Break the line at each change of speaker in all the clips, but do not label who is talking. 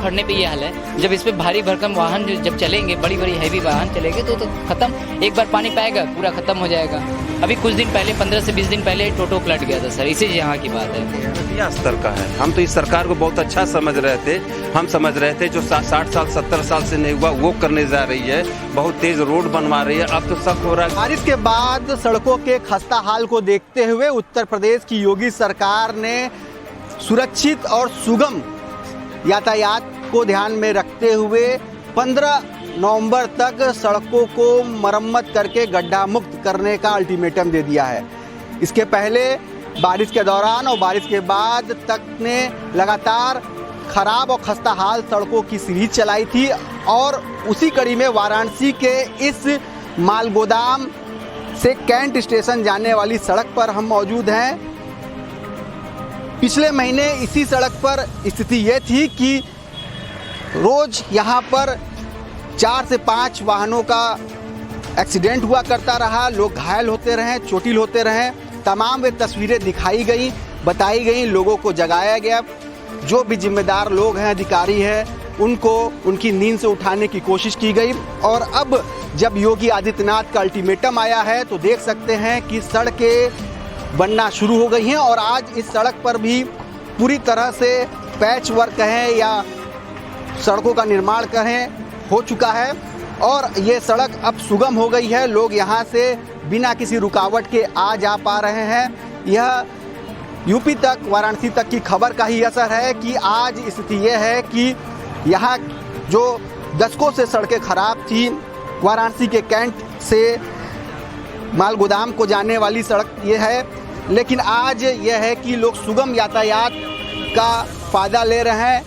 उखड़ने पे ये हाल है। जब इस पे भारी भरकम वाहन जब चलेंगे, बड़ी बड़ी हैवी वाहन चलेंगे तो खत्म, एक बार पानी पाएगा पूरा खत्म हो जाएगा। अभी कुछ दिन पहले 15 से 20 दिन पहले टोटो पलट गया था सर, इसी यहाँ की बात है।
क्या स्तर का है? हम तो इस सरकार को बहुत अच्छा समझ रहे थे। हम समझ रहे थे जो 60 साल 70 साल से नहीं हुआ वो करने जा रही है, बहुत तेज रोड बनवा रही है। अब तो शक हो रहा है।
बारिश के बाद सड़कों के खस्ता हाल को देखते हुए उत्तर प्रदेश की योगी सरकार ने सुरक्षित और सुगम यातायात को ध्यान में रखते हुए 15 नवंबर तक सड़कों को मरम्मत करके गड्ढा मुक्त करने का अल्टीमेटम दे दिया है। इसके पहले बारिश के दौरान और बारिश के बाद तक ने लगातार खराब और खस्ता हाल सड़कों की सीरीज चलाई थी और उसी कड़ी में वाराणसी के इस माल गोदाम से कैंट स्टेशन जाने वाली सड़क पर हम मौजूद हैं। पिछले महीने इसी सड़क पर स्थिति ये थी कि रोज यहाँ पर 4 से 5 वाहनों का एक्सीडेंट हुआ करता रहा, लोग घायल होते रहे, चोटिल होते रहे। तमाम वे तस्वीरें दिखाई गई, बताई गई, लोगों को जगाया गया। जो भी जिम्मेदार लोग हैं, अधिकारी हैं, उनको उनकी नींद से उठाने की कोशिश की गई। और अब जब योगी आदित्यनाथ का अल्टीमेटम आया है तो देख सकते हैं कि सड़कें बनना शुरू हो गई हैं और आज इस सड़क पर भी पूरी तरह से पैच वर्क कहें या सड़कों का निर्माण कहें हो चुका है और ये सड़क अब सुगम हो गई है। लोग यहाँ से बिना किसी रुकावट के आ जा पा रहे हैं। यह यूपी तक, वाराणसी तक की खबर का ही असर है कि आज स्थिति यह है कि यहाँ जो दशकों से सड़कें खराब थी, वाराणसी के कैंट से माल गोदाम को जाने वाली सड़क ये है, लेकिन आज यह है कि लोग सुगम यातायात का फ़ायदा ले रहे हैं,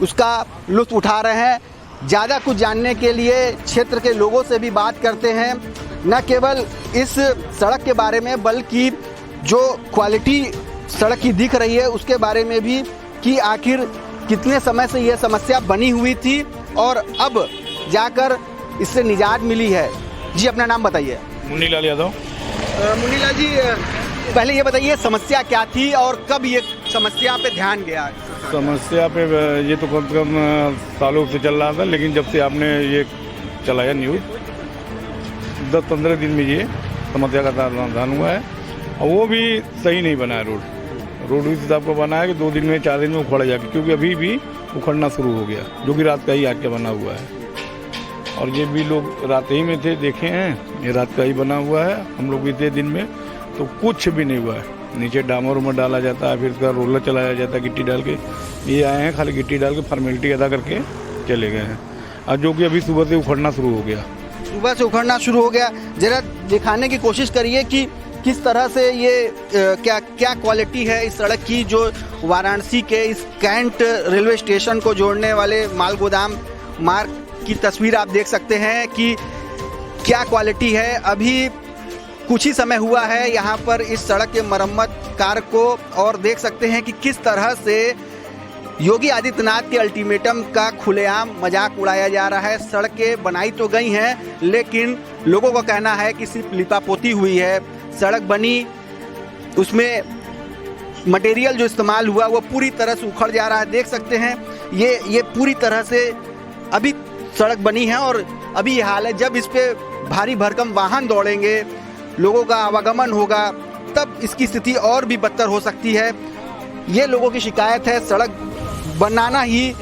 उसका लुत्फ़ उठा रहे हैं। ज़्यादा कुछ जानने के लिए क्षेत्र के लोगों से भी बात करते हैं, न केवल इस सड़क के बारे में बल्कि जो क्वालिटी सड़क की दिख रही है उसके बारे में भी कि आखिर कितने समय से यह समस्या बनी हुई थी और अब जाकर इससे निजात मिली है। जी, अपना नाम बताइए।
मुन्नीलाल यादव।
मुन्नीलाल जी, पहले ये बताइए समस्या क्या थी और कब ये समस्या पे ध्यान गया?
समस्या पे ये तो कम से कम सालों से चल रहा था, लेकिन जब से आपने ये चलाया न्यूज़ 10-15 दिन में ये समस्या का समाधान हुआ है और वो भी सही नहीं बना है। रोड इस हिसाब का बना है कि 2 दिन में 4 दिन में उखड़ जाएगी, क्योंकि अभी भी उखड़ना शुरू हो गया, जो कि रात का ही आके बना हुआ है। और ये भी लोग रात ही में थे, देखे हैं, ये रात का ही बना हुआ है। हम लोग भी थे दिन में, तो कुछ भी नहीं हुआ है। नीचे डामर उमर डाला जाता है, फिर उसका रोलर चलाया जाता है गिट्टी डाल के। ये आए हैं खाली गिट्टी डाल के फॉर्मेलिटी अदा करके चले गए हैं, और जो कि अभी सुबह से उखड़ना शुरू हो गया।
सुबह से उखड़ना शुरू हो गया। जरा दिखाने की कोशिश करिए कि किस तरह से ये क्या क्वालिटी है इस सड़क की, जो वाराणसी के इस कैंट रेलवे स्टेशन को जोड़ने वाले माल गोदाम मार्ग की तस्वीर आप देख सकते हैं कि क्या क्वालिटी है। अभी कुछ ही समय हुआ है यहाँ पर इस सड़क के मरम्मत कार्य को और देख सकते हैं कि किस तरह से योगी आदित्यनाथ के अल्टीमेटम का खुलेआम मजाक उड़ाया जा रहा है। सड़कें बनाई तो गई हैं, लेकिन लोगों का कहना है कि सिर्फ लिपापोती हुई है। सड़क बनी, उसमें मटेरियल जो इस्तेमाल हुआ वो पूरी तरह से उखड़ जा रहा है। देख सकते हैं ये पूरी तरह से अभी सड़क बनी है और अभी ये हाल है। जब इस पे भारी भरकम वाहन दौड़ेंगे, लोगों का आवागमन होगा, तब इसकी स्थिति और भी बदतर हो सकती है। ये लोगों की शिकायत है। सड़क बनाना ही,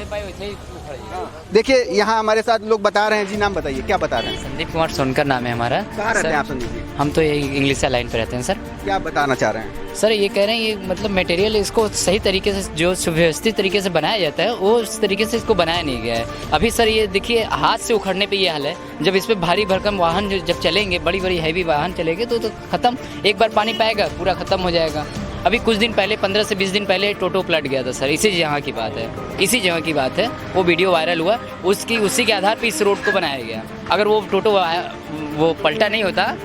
देखिए यहाँ हमारे साथ लोग बता रहे हैं। जी, नाम बताइए, क्या बता रहे हैं?
संदीप कुमार सोनकर नाम है हमारा।
कहाँ रहते हैं आप संदीप जी?
हम तो यही इंग्लिश लाइन पे रहते हैं सर।
क्या बताना चाह रहे हैं?
सर ये कह रहे हैं ये मतलब मटेरियल इसको सही तरीके से, जो सुव्यवस्थित तरीके से बनाया जाता है, वो उस तरीके से इसको बनाया नहीं गया है। अभी सर ये देखिए हाथ से उखड़ने पे ये हाल है। जब इस पे भारी भरकम वाहन जब चलेंगे, बड़ी बड़ी हैवी वाहन चलेंगे तो खत्म, एक बार पानी पाएगा पूरा खत्म हो जाएगा। अभी कुछ दिन पहले 15 से 20 दिन पहले टोटो पलट गया था सर, इसी जगह की बात है, इसी जगह की बात है। वो वीडियो वायरल हुआ, उसी के आधार पर इस रोड को बनाया गया। अगर वो टोटो वो पलटा नहीं होता,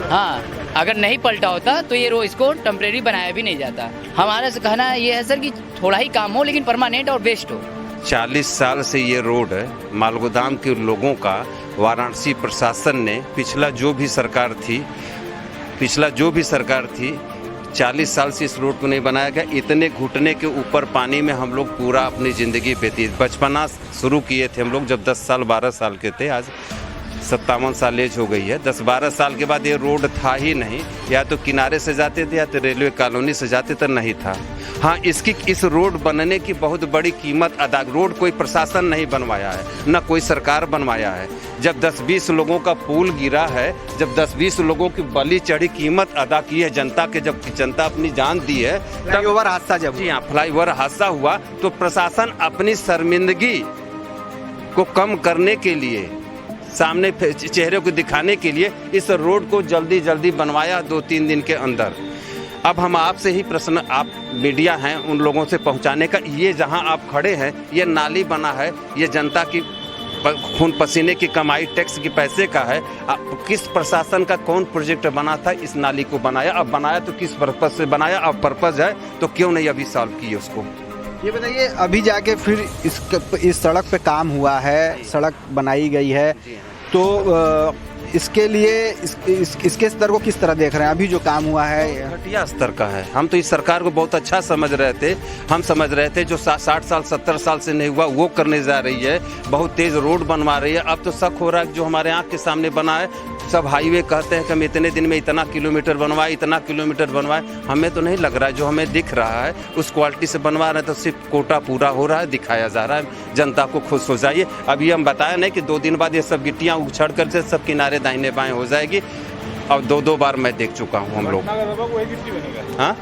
हाँ, अगर नहीं पलटा होता तो ये इसको टेम्परेरी बनाया भी नहीं जाता। हमारा कहना ये है सर कि थोड़ा ही काम हो लेकिन परमानेंट और बेस्ट हो।
40 साल से ये रोड है मालगोदाम के लोगों का। वाराणसी प्रशासन ने पिछला जो भी सरकार थी 40 साल से इस रोड को नहीं बनाया गया। इतने घुटने के ऊपर पानी में हम लोग पूरा अपनी ज़िंदगी व्यतीत, बचपना शुरू किए थे हम लोग जब 10 साल 12 साल के थे। आज 57 साल एज हो गई है। 10-12 साल के बाद ये रोड था ही नहीं, या तो किनारे से जाते थे या तो रेलवे कॉलोनी से जाते थे, नहीं था। हाँ, इस रोड बनने की बहुत बड़ी कीमत अदा, रोड कोई प्रशासन नहीं बनवाया है, न कोई सरकार बनवाया है। जब 10-20 लोगों का पुल गिरा है, जब 10-20 लोगों की बलि चढ़ी, कीमत अदा की है जनता के, जब जनता अपनी जान दी है,
फ्लाईओवर हादसा जब
जी हाँ, फ्लाईओवर हादसा हुआ तो प्रशासन अपनी शर्मिंदगी को कम करने के लिए, सामने चेहरे को दिखाने के लिए इस रोड को जल्दी जल्दी बनवाया 2-3 दिन के अंदर। अब हम आपसे ही प्रश्न, आप मीडिया हैं, उन लोगों से पहुंचाने का, ये जहां आप खड़े हैं ये नाली बना है, ये जनता की खून पसीने की कमाई, टैक्स के पैसे का है। किस प्रशासन का कौन प्रोजेक्ट बना था इस नाली को बनाया? अब बनाया तो किस पर्पज से बनाया? अब पर्पज है तो क्यों नहीं अभी सॉल्व किए उसको?
ये बताइए, अभी जाके फिर इस सड़क पे काम हुआ है, सड़क बनाई गई है, तो इसके लिए इसके स्तर को किस तरह देख रहे हैं? अभी जो काम हुआ है
घटिया स्तर का है। हम तो इस सरकार को बहुत अच्छा समझ रहे थे। हम समझ रहे थे जो 60 साल 70 साल से नहीं हुआ वो करने जा रही है, बहुत तेज रोड बनवा रही है। अब तो शक हो रहा है जो हमारे आँख के सामने बना है, सब हाईवे कहते हैं कि हम इतने दिन में इतना किलोमीटर बनवाए, इतना किलोमीटर बनवाए। हमें तो नहीं लग रहा है, जो हमें दिख रहा है उस क्वालिटी से बनवा रहे हैं, तो सिर्फ कोटा पूरा हो रहा है, दिखाया जा रहा है। जनता को खुश हो जाइए। अभी हम बताया नहीं कि 2 दिन बाद ये सब गिट्टियाँ उछड़ कर से सब किनारे दाहिने बाएं हो जाएगी। अब 2-2 बार मैं देख चुका हूँ हम लोग। हाँ,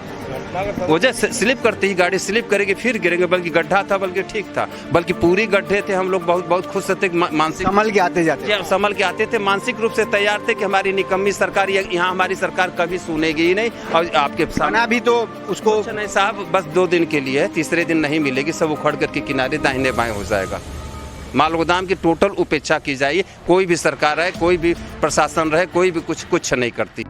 वो जैसे स्लिप करती ही गाड़ी स्लिप करेगी फिर गिरेंगे, बल्कि गड्ढा था, बल्कि ठीक था, बल्कि पूरी गड्ढे थे। हम लोग बहुत खुश थे, मानसिक
संभल के आते जाते,
संभल के आते थे, मानसिक रूप से तैयार थे कि हमारी निकम्मी सरकार, यहाँ हमारी सरकार कभी सुनेगी ही नहीं। और आपके
बना भी तो उसको
नहीं साहब, बस 2 दिन के लिए, तीसरे दिन नहीं मिलेगी, सब उखड़ करके किनारे दाहिने बाएं हो जाएगा। माल गोदाम की टोटल उपेक्षा की जाए। कोई भी सरकार है, कोई भी प्रशासन रहे, कोई भी कुछ नहीं करती।